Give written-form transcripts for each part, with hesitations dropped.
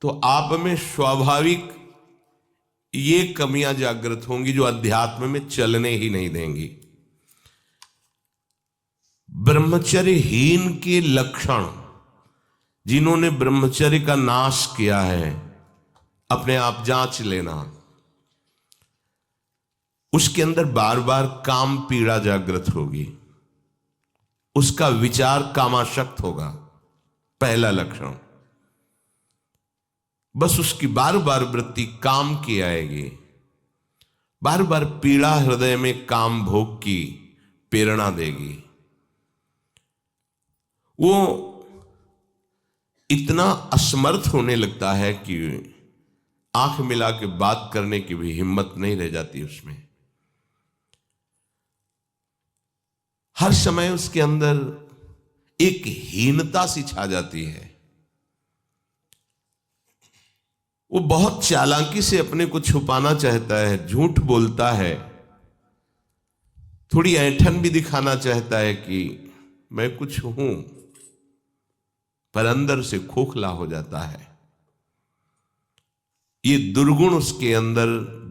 तो आप में स्वाभाविक ये कमियां जागृत होंगी जो अध्यात्म में चलने ही नहीं देंगी। ब्रह्मचर्यहीन के लक्षण, जिन्होंने ब्रह्मचर्य का नाश किया है, अपने आप जांच लेना। उसके अंदर बार बार काम पीड़ा जागृत होगी, उसका विचार कामाशक्त होगा, पहला लक्षण। बस उसकी बार बार वृत्ति काम की आएगी, बार बार पीड़ा हृदय में काम भोग की प्रेरणा देगी। वो इतना असमर्थ होने लगता है कि आंख मिला के बात करने की भी हिम्मत नहीं रह जाती उसमें। हर समय उसके अंदर एक हीनता सी छा जाती है। वो बहुत चालाकी से अपने को छुपाना चाहता है, झूठ बोलता है, थोड़ी ऐंठन भी दिखाना चाहता है कि मैं कुछ हूं, पर अंदर से खोखला हो जाता है। ये दुर्गुण उसके अंदर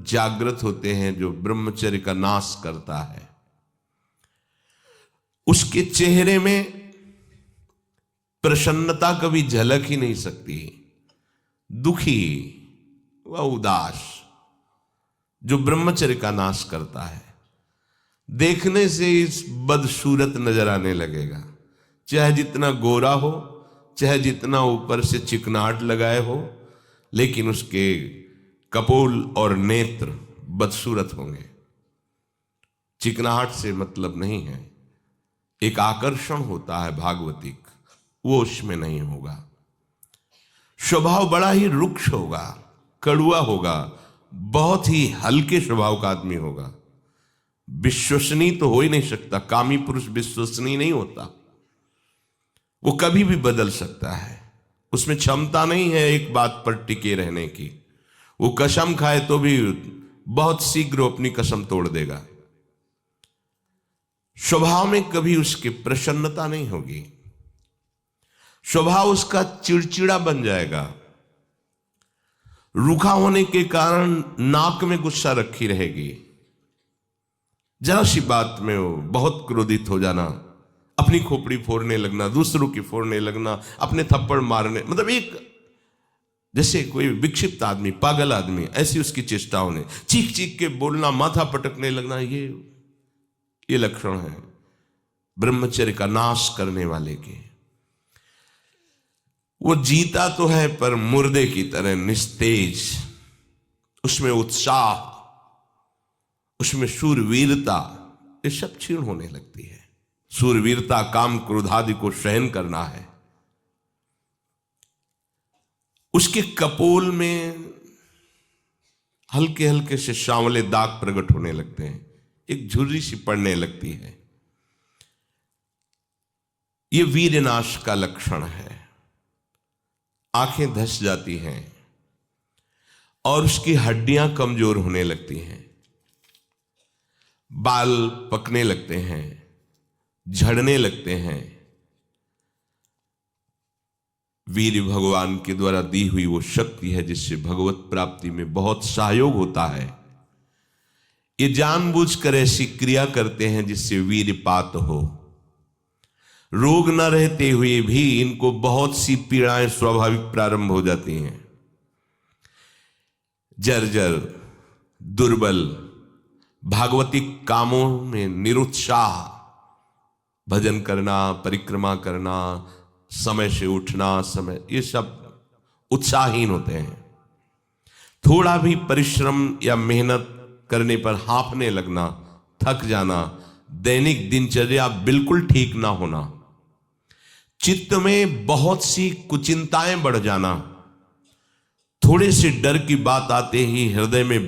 जागृत होते हैं जो ब्रह्मचर्य का नाश करता है। उसके चेहरे में प्रसन्नता कभी झलक ही नहीं सकती, दुखी व उदास, जो ब्रह्मचर्य का नाश करता है। देखने से इस बदसूरत नजर आने लगेगा, चाहे जितना गोरा हो, चाहे जितना ऊपर से चिकनाहट लगाए हो, लेकिन उसके कपोल और नेत्र बदसूरत होंगे। चिकनाहट से मतलब नहीं है, एक आकर्षण होता है भागवतिक, वो उसमें नहीं होगा। स्वभाव बड़ा ही रुक्ष होगा, कड़ुआ होगा, बहुत ही हल्के स्वभाव का आदमी होगा। विश्वसनीय तो हो ही नहीं सकता, कामी पुरुष विश्वसनीय नहीं होता। वो कभी भी बदल सकता है, उसमें क्षमता नहीं है एक बात पर टिके रहने की। वो कसम खाए तो भी बहुत शीघ्र अपनी कसम तोड़ देगा। स्वभाव में कभी उसकी प्रसन्नता नहीं होगी, स्वभाव उसका चिड़चिड़ा बन जाएगा। रूखा होने के कारण नाक में गुस्सा रखी रहेगी, जरा सी बात में वो बहुत क्रोधित हो जाना, अपनी खोपड़ी फोड़ने लगना, दूसरों की फोड़ने लगना, अपने थप्पड़ मारने, मतलब एक जैसे कोई विक्षिप्त आदमी, पागल आदमी, ऐसी उसकी चेष्टा होने, चीख चीख के बोलना, माथा पटकने लगना, ये लक्षण है ब्रह्मचर्य का नाश करने वाले के। वो जीता तो है पर मुर्दे की तरह निस्तेज, उसमें उत्साह, उसमें शूरवीरता, ये सब क्षीण होने लगती है। शूरवीरता काम क्रोधादि को सहन करना है। उसके कपोल में हल्के हल्के से सांवले दाग प्रकट होने लगते हैं, एक झुर्री सी पड़ने लगती है। ये वीरनाश का लक्षण है। आंखें धस जाती हैं और उसकी हड्डियां कमजोर होने लगती हैं, बाल पकने लगते हैं, झड़ने लगते हैं। वीर भगवान के द्वारा दी हुई वो शक्ति है जिससे भगवत प्राप्ति में बहुत सहयोग होता है। ये जानबूझकर ऐसी क्रिया करते हैं जिससे वीरपात हो। रोग न रहते हुए भी इनको बहुत सी पीड़ाएं स्वाभाविक प्रारंभ हो जाती हैं। जर्जर, दुर्बल, भागवतिक कामों में निरुत्साह, भजन करना, परिक्रमा करना, समय से उठना, समय, ये सब उत्साहहीन होते हैं। थोड़ा भी परिश्रम या मेहनत करने पर हांफने लगना, थक जाना, दैनिक दिनचर्या बिल्कुल ठीक ना होना, चित्त में बहुत सी कुचिंताएं बढ़ जाना, थोड़े से डर की बात आते ही हृदय में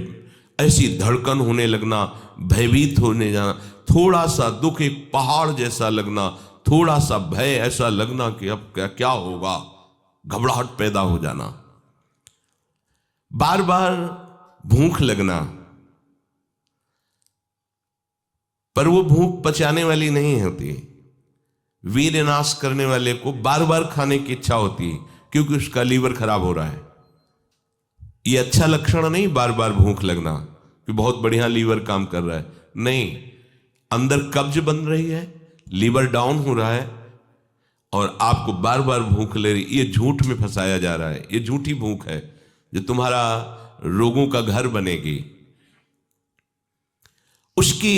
ऐसी धड़कन होने लगना, भयभीत होने जाना, थोड़ा सा दुख एक पहाड़ जैसा लगना, थोड़ा सा भय ऐसा लगना कि अब क्या क्या होगा, घबराहट पैदा हो जाना, बार बार भूख लगना, पर वो भूख पचाने वाली नहीं होती। वीरनाश करने वाले को बार बार खाने की इच्छा होती है क्योंकि उसका लीवर खराब हो रहा है। ये अच्छा लक्षण नहीं बार बार भूख लगना कि बहुत बढ़िया लीवर काम कर रहा है, नहीं, अंदर कब्ज बन रही है, लीवर डाउन हो रहा है और आपको बार बार भूख ले रही, ये झूठ में फंसाया जा रहा है। ये झूठी भूख है जो तुम्हारा रोगों का घर बनेगी। उसकी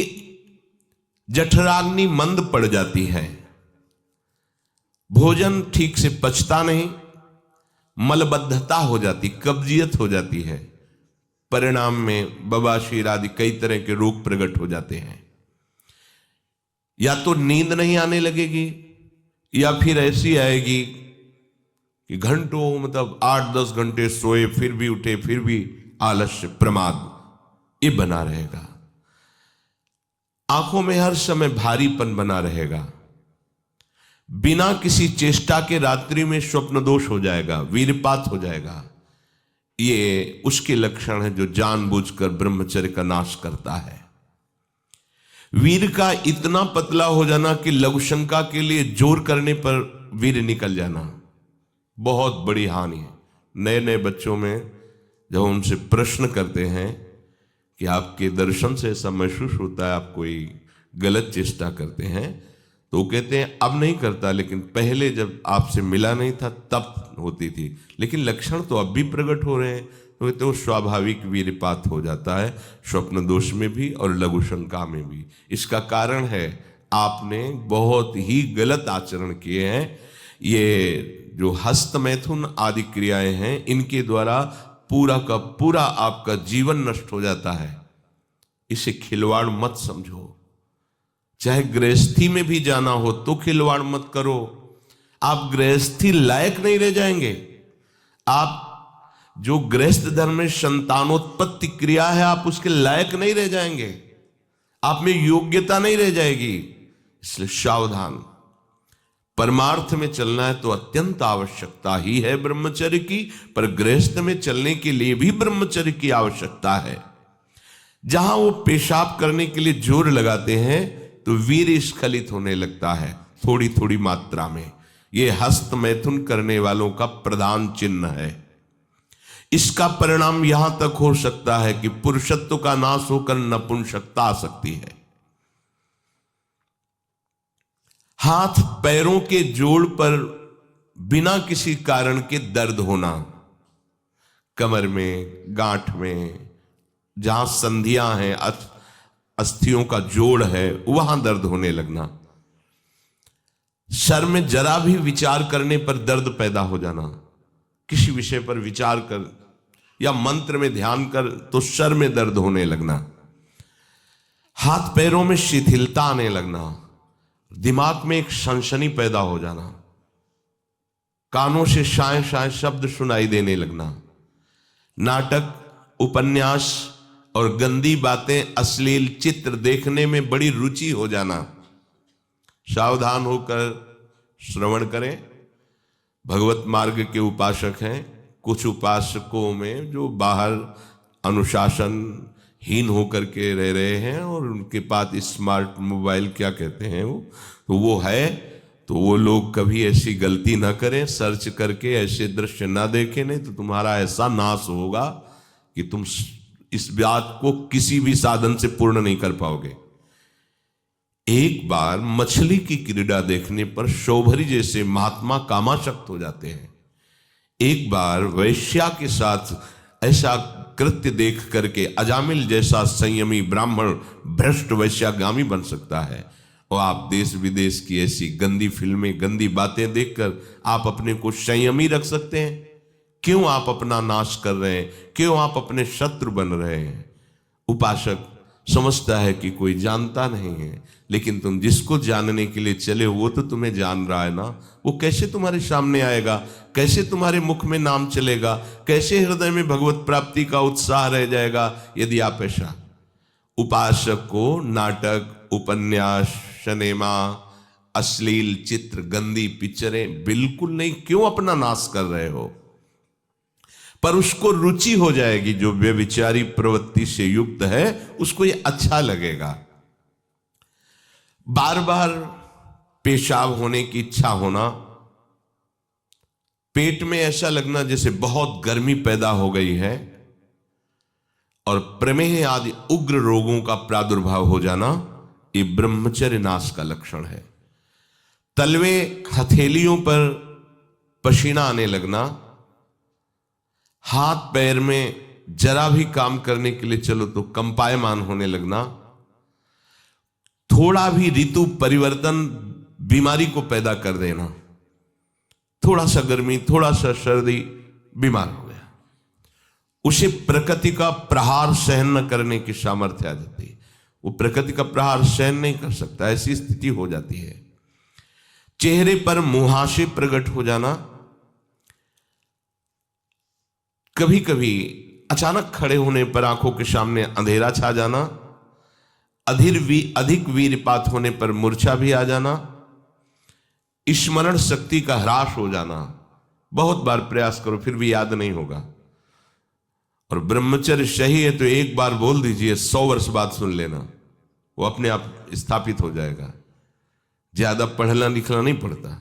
जठराग्नि मंद पड़ जाती है, भोजन ठीक से पचता नहीं, मलबद्धता हो जाती, कब्जियत हो जाती है, परिणाम में बवासीर आदि कई तरह के रोग प्रकट हो जाते हैं। या तो नींद नहीं आने लगेगी या फिर ऐसी आएगी कि घंटों मतलब 8-10 घंटे सोए फिर भी उठे फिर भी आलस्य प्रमाद ये बना रहेगा। आंखों में हर समय भारीपन बना रहेगा, बिना किसी चेष्टा के रात्रि में स्वप्न दोष हो जाएगा, वीरपात हो जाएगा। ये उसके लक्षण है जो जानबूझकर ब्रह्मचर्य का नाश करता है। वीर का इतना पतला हो जाना कि लघुशंका के लिए जोर करने पर वीर निकल जाना बहुत बड़ी हानि है। नए नए बच्चों में जब उनसे प्रश्न करते हैं कि आपके दर्शन से ऐसा महसूस होता है आप कोई गलत चेष्टा करते हैं, तो वो कहते हैं अब नहीं करता, लेकिन पहले जब आपसे मिला नहीं था तब होती थी, लेकिन लक्षण तो अब भी प्रकट हो रहे हैं। तो कहते वो स्वाभाविक वीरपात हो जाता है, स्वप्न दोष में भी और लघु शंका में भी। इसका कारण है आपने बहुत ही गलत आचरण किए हैं। ये जो हस्त मैथुन आदि क्रियाएं हैं, इनके द्वारा पूरा का पूरा आपका जीवन नष्ट हो जाता है। इसे खिलवाड़ मत समझो। चाहे गृहस्थी में भी जाना हो तो खिलवाड़ मत करो। आप गृहस्थी लायक नहीं रह जाएंगे। आप जो गृहस्थ धर्म में संतानोत्पत्ति क्रिया है, आप उसके लायक नहीं रह जाएंगे, आप में योग्यता नहीं रह जाएगी। इसलिए सावधान। परमार्थ में चलना है तो अत्यंत आवश्यकता ही है ब्रह्मचर्य की, पर गृहस्थ में चलने के लिए भी ब्रह्मचर्य की आवश्यकता है। जहां वो पेशाब करने के लिए जोर लगाते हैं तो वीर स्खलित होने लगता है थोड़ी थोड़ी मात्रा में। ये हस्त मैथुन करने वालों का प्रधान चिन्ह है। इसका परिणाम यहां तक हो सकता है कि पुरुषत्व का नाश होकर नपुंसकता आ सकती है। हाथ पैरों के जोड़ पर बिना किसी कारण के दर्द होना, कमर में, गांठ में, जहां संधियां हैं, अस्थियों का जोड़ है, वहां दर्द होने लगना, सर में जरा भी विचार करने पर दर्द पैदा हो जाना, किसी विषय पर विचार कर या मंत्र में ध्यान कर तो सर में दर्द होने लगना, हाथ पैरों में शिथिलता आने लगना, दिमाग में एक सनसनी पैदा हो जाना, कानों से शाय शाय शब्द सुनाई देने लगना, नाटक, उपन्यास और गंदी बातें, अश्लील चित्र देखने में बड़ी रुचि हो जाना। सावधान होकर श्रवण करें। भगवत मार्ग के उपासक हैं, कुछ उपासकों में जो बाहर अनुशासनहीन होकर के रह रहे हैं और उनके पास स्मार्ट मोबाइल क्या कहते हैं वो है, तो वो लोग कभी ऐसी गलती ना करें, सर्च करके ऐसे दृश्य ना देखें, नहीं तो तुम्हारा ऐसा नाश होगा कि तुम इस बात को किसी भी साधन से पूर्ण नहीं कर पाओगे। एक बार मछली की क्रीड़ा देखने पर शौभरी जैसे महात्मा कामाशक्त हो जाते हैं। एक बार वैश्या के साथ ऐसा कृत्य देख करके अजामिल जैसा संयमी ब्राह्मण भ्रष्ट वैश्यागामी बन सकता है। और आप देश विदेश की ऐसी गंदी फिल्में, गंदी बातें देखकर आप अपने को संयमी रख सकते हैं? क्यों आप अपना नाश कर रहे हैं? क्यों आप अपने शत्रु बन रहे हैं? उपासक समझता है कि कोई जानता नहीं है, लेकिन तुम जिसको जानने के लिए चले वो तो तुम्हें जान रहा है ना। वो कैसे तुम्हारे सामने आएगा? कैसे तुम्हारे मुख में नाम चलेगा? कैसे हृदय में भगवत प्राप्ति का उत्साह रह जाएगा यदि आप ऐसा? उपासक को नाटक, उपन्यास, सिनेमा, अश्लील चित्र, गंदी पिक्चरें बिल्कुल नहीं। क्यों अपना नाश कर रहे हो? पर उसको रुचि हो जाएगी, जो व्यभिचारी प्रवृत्ति से युक्त है उसको ये अच्छा लगेगा। बार बार पेशाब होने की इच्छा होना, पेट में ऐसा लगना जैसे बहुत गर्मी पैदा हो गई है, और प्रमेह आदि उग्र रोगों का प्रादुर्भाव हो जाना, ये ब्रह्मचर्य नाश का लक्षण है। तलवे हथेलियों पर पसीना आने लगना, हाथ पैर में जरा भी काम करने के लिए चलो तो कंपायमान होने लगना, थोड़ा भी ऋतु परिवर्तन बीमारी को पैदा कर देना, थोड़ा सा गर्मी थोड़ा सा सर्दी बीमार हो गया, उसे प्रकृति का प्रहार सहन न करने की सामर्थ्य आ जाती है। वो प्रकृति का प्रहार सहन नहीं कर सकता, ऐसी स्थिति हो जाती है। चेहरे पर मुहासे प्रकट हो जाना, कभी कभी अचानक खड़े होने पर आंखों के सामने अंधेरा छा जाना, अधिक वीरपात होने पर मूर्छा भी आ जाना, स्मरण शक्ति का ह्रास हो जाना, बहुत बार प्रयास करो फिर भी याद नहीं होगा। और ब्रह्मचर्य सही है तो एक बार बोल दीजिए, 100 वर्ष बाद सुन लेना, वो अपने आप स्थापित हो जाएगा। ज्यादा पढ़ना लिखना नहीं पड़ता,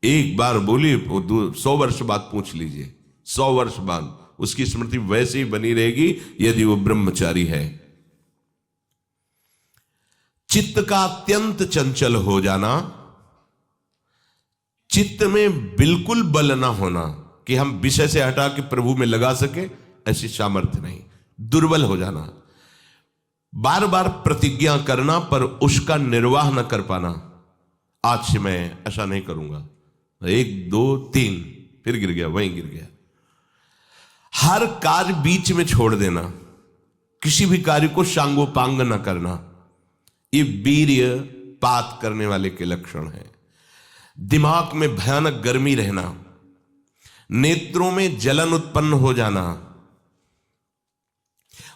एक बार बोलिए, 100 वर्ष बाद पूछ लीजिए, 100 वर्ष बाद उसकी स्मृति वैसे ही बनी रहेगी यदि वो ब्रह्मचारी है। चित्त का अत्यंत चंचल हो जाना, चित्त में बिल्कुल बल ना होना कि हम विषय से हटा के प्रभु में लगा सके, ऐसी सामर्थ्य नहीं, दुर्बल हो जाना, बार बार प्रतिज्ञा करना पर उसका निर्वाह न कर पाना, आज से मैं ऐसा नहीं करूंगा, 1 2 3 फिर गिर गया, वहीं गिर गया। हर कार्य बीच में छोड़ देना, किसी भी कार्य को सांगोपांग न करना, ये वीर्य पात करने वाले के लक्षण है। दिमाग में भयानक गर्मी रहना, नेत्रों में जलन उत्पन्न हो जाना,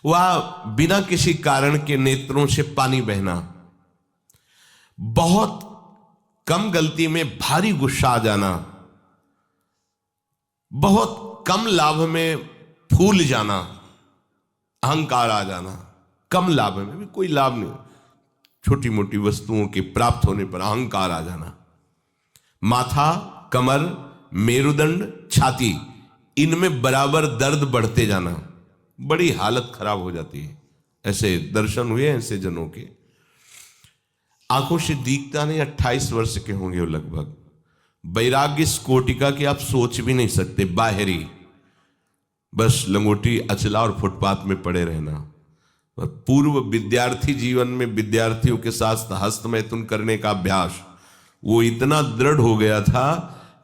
वह बिना किसी कारण के नेत्रों से पानी बहना, बहुत कम गलती में भारी गुस्सा आ जाना, बहुत कम लाभ में फूल जाना, अहंकार आ जाना, कम लाभ में भी कोई लाभ नहीं, छोटी मोटी वस्तुओं के प्राप्त होने पर अहंकार आ जाना, माथा, कमर, मेरुदंड, छाती, इनमें बराबर दर्द बढ़ते जाना, बड़ी हालत खराब हो जाती है। ऐसे दर्शन हुए ऐसे जनों के, आंखों से दिखता नहीं, 28 वर्ष के होंगे वो लगभग, वैराग्य इस कोटि का कि आप सोच भी नहीं सकते, बाहरी बस लंगोटी अचला और फुटपाथ में पड़े रहना। पूर्व विद्यार्थी जीवन में विद्यार्थियों के साथ हस्तमैथुन करने का अभ्यास वो इतना दृढ़ हो गया था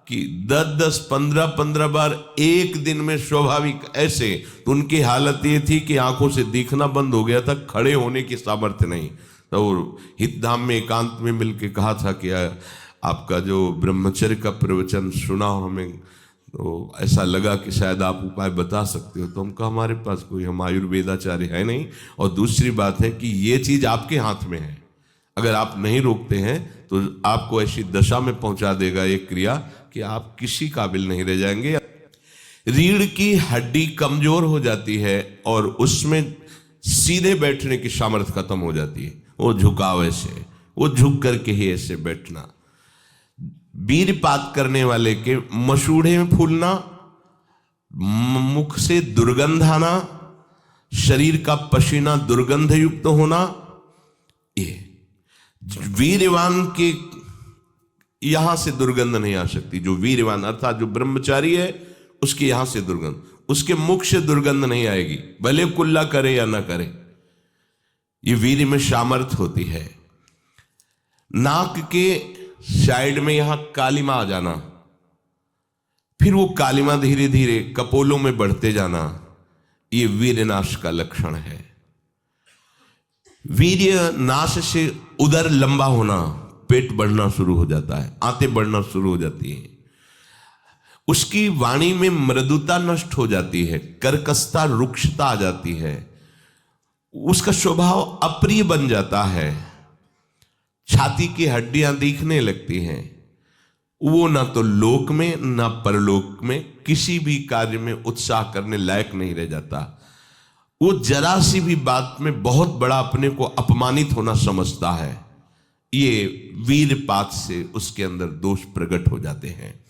कि 10-10, 15-15 बार एक दिन में स्वाभाविक ऐसे, तो उनकी हालत ये थी कि आंखों से दिखना बंद हो गया था, खड़े होने की सामर्थ्य नहीं। तो हितधाम में एकांत में मिलके कहा था कि आपका जो ब्रह्मचर्य का प्रवचन सुना हमें, तो ऐसा लगा कि शायद आप उपाय बता सकते हो। तो हम कहा हमारे पास कोई, हम आयुर्वेदाचार्य है नहीं, और दूसरी बात है कि ये चीज आपके हाथ में है, अगर आप नहीं रोकते हैं तो आपको ऐसी दशा में पहुंचा देगा ये क्रिया कि आप किसी काबिल नहीं रह जाएंगे। रीढ़ की हड्डी कमजोर हो जाती है और उसमें सीधे बैठने की सामर्थ्य खत्म हो जाती है, वो झुकाव ऐसे, वो झुक करके ही ऐसे बैठना। वीरपात करने वाले के मसूड़े में फूलना, मुख से दुर्गंध आना, शरीर का पसीना दुर्गंध युक्त होना, ये वीरवान के यहां से दुर्गंध नहीं आ सकती। जो वीरवान अर्थात जो ब्रह्मचारी है उसके यहां से दुर्गंध, उसके मुख से दुर्गंध नहीं आएगी, भले कुल्ला करे या ना करे, ये वीर में सामर्थ होती है। नाक के साइड में यहां कालिमा आ जाना, फिर वो कालिमा धीरे धीरे कपोलों में बढ़ते जाना, ये वीर नाश का लक्षण है। वीर्य नाश से उदर लंबा होना, पेट बढ़ना शुरू हो जाता है, आंतें बढ़ना शुरू हो जाती हैं, उसकी वाणी में मृदुता नष्ट हो जाती है, कर्कशता रुक्षता आ जाती है, उसका स्वभाव अप्रिय बन जाता है, छाती की हड्डियां दिखने लगती हैं, वो ना तो लोक में ना परलोक में किसी भी कार्य में उत्साह करने लायक नहीं रह जाता। वो जरा सी भी बात में बहुत बड़ा अपने को अपमानित होना समझता है। ये वीरपात से उसके अंदर दोष प्रकट हो जाते हैं।